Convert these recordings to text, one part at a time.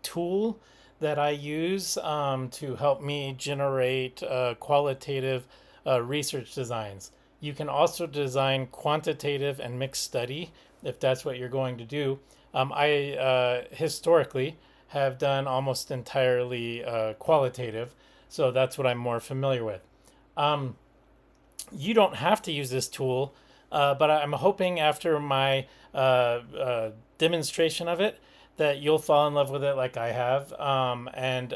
tool that I use to help me generate qualitative research designs. You can also design quantitative and mixed study if that's what you're going to do. I historically have done almost entirely qualitative, so that's what I'm more familiar with. Um, you don't have to use this tool, but I'm hoping after my demonstration of it that you'll fall in love with it like I have. And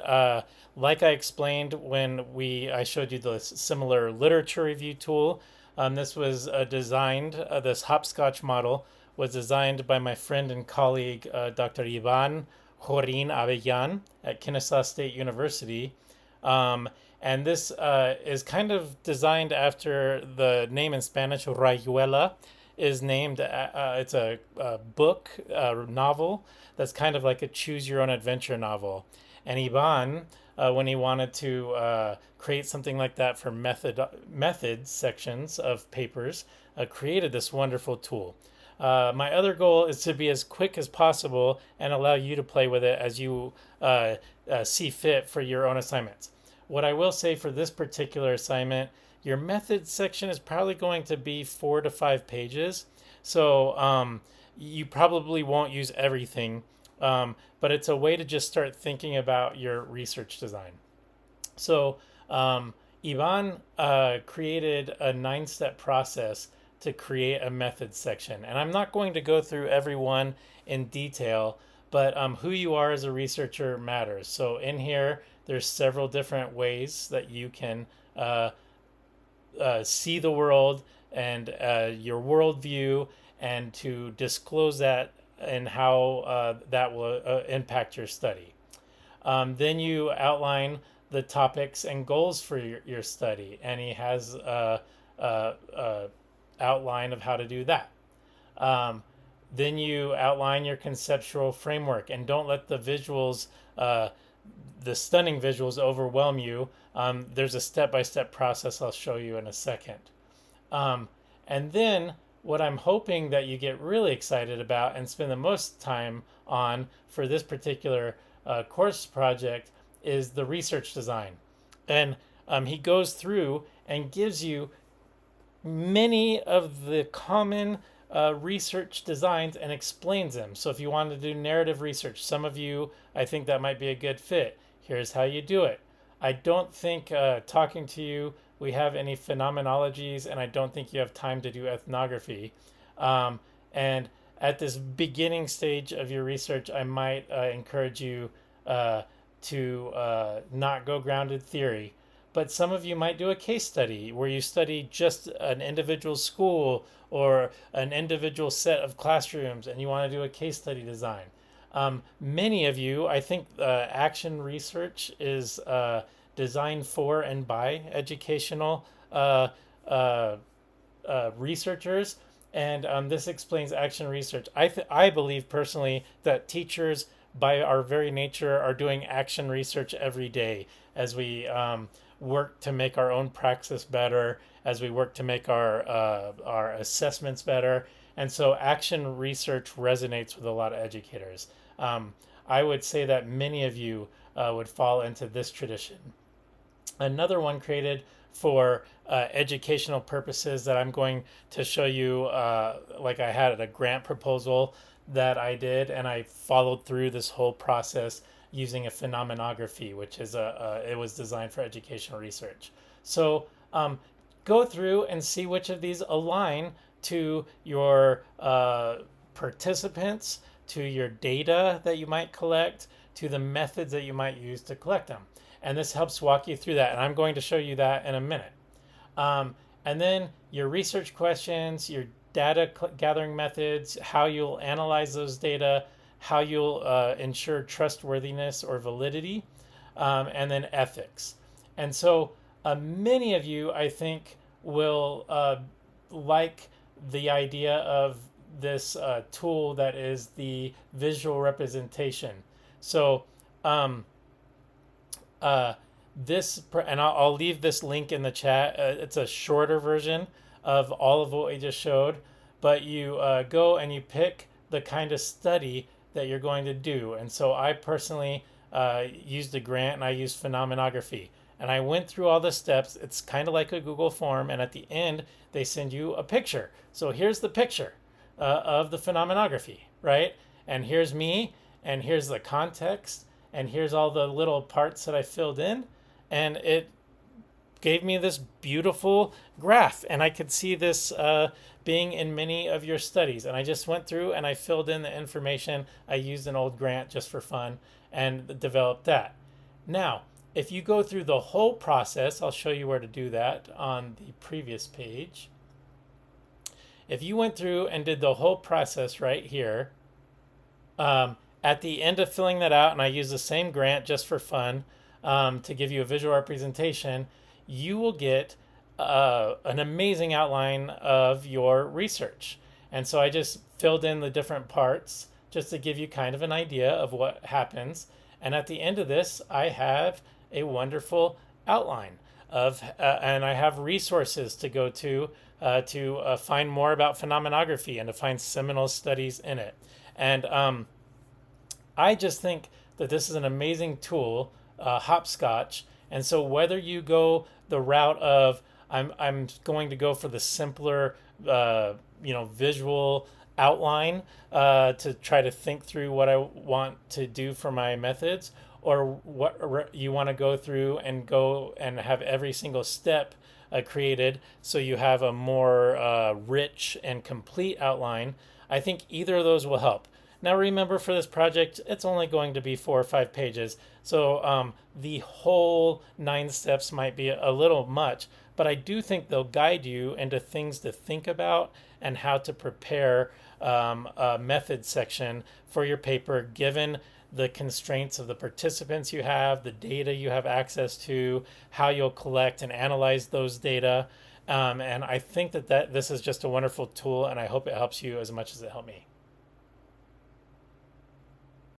like I explained when I showed you the similar literature review tool, this was designed, this Hopscotch model was designed by my friend and colleague, Dr. Ivan Jorin Avellan at Kennesaw State University. Um, and this is kind of designed after the name in Spanish, Rayuela, is named. It's a book, novel that's kind of like a choose your own adventure novel. And Ivan, when he wanted to create something like that for methods sections of papers, created this wonderful tool. My other goal is to be as quick as possible and allow you to play with it as you see fit for your own assignments. What I will say for this particular assignment, your methods section is probably going to be 4 to 5 pages. So you probably won't use everything, but it's a way to just start thinking about your research design. So Ivan created a 9 step process to create a methods section. And I'm not going to go through every one in detail, but who you are as a researcher matters. So in here, there's several different ways that you can see the world and your worldview, and to disclose that and how that will impact your study. Then you outline the topics and goals for your study, and he has a outline of how to do that. Um, then you outline your conceptual framework, and don't let the stunning visuals overwhelm you. There's a step-by-step process I'll show you in a second. And then what I'm hoping that you get really excited about and spend the most time on for this particular course project is the research design. And he goes through and gives you many of the common research designs and explains them. So if you want to do narrative research, some of you, I think that might be a good fit. Here's how you do it. I don't think talking to you, we have any phenomenologies, and I don't think you have time to do ethnography. And at this beginning stage of your research, I might encourage you to not go grounded theory. But some of you might do a case study where you study just an individual school or an individual set of classrooms, and you want to do a case study design. Many of you, I think action research is designed for and by educational researchers, and this explains action research. I believe personally that teachers, by our very nature, are doing action research every day as we work to make our own praxis better, as we work to make our assessments better. And so action research resonates with a lot of educators. I would say that many of you would fall into this tradition. Another one created for educational purposes that I'm going to show you, like I had a grant proposal that I did, and I followed through this whole process using a phenomenography, which is it was designed for educational research. So go through and see which of these align to your participants, to your data that you might collect, to the methods that you might use to collect them. And this helps walk you through that. And I'm going to show you that in a minute. And then your research questions, your data gathering methods, how you'll analyze those data, how you'll ensure trustworthiness or validity, and then ethics. And so many of you, I think, will like the idea of this tool that is the visual representation. So and I'll leave this link in the chat. It's a shorter version of all of what we just showed, but you go and you pick the kind of study that you're going to do. And so I personally used a grant and I used phenomenography. And I went through all the steps. It's kind of like a Google form. And at the end, they send you a picture. So here's the picture of the phenomenography, right? And here's me, and here's the context, and here's all the little parts that I filled in. And it gave me this beautiful graph, and I could see this being in many of your studies. And I just went through and I filled in the information. I used an old grant just for fun and developed that. Now, if you go through the whole process, I'll show you where to do that on the previous page. If you went through and did the whole process right here, at the end of filling that out, and I use the same grant just for fun to give you a visual representation, you will get an amazing outline of your research. And so I just filled in the different parts just to give you kind of an idea of what happens. And at the end of this, I have a wonderful outline of, and I have resources to go to find more about phenomenography and to find seminal studies in it. And I just think that this is an amazing tool, Hopscotch. And so whether you go the route of I'm going to go for the simpler visual outline to try to think through what I want to do for my methods, or what you want to go through and have every single step created so you have a more rich and complete outline. I think either of those will help. Now remember, for this project, it's only going to be 4 or 5 pages, so the whole 9 steps might be a little much, but I do think they'll guide you into things to think about and how to prepare a method section for your paper, given the constraints of the participants you have, the data you have access to, how you'll collect and analyze those data. And I think that this is just a wonderful tool, and I hope it helps you as much as it helped me.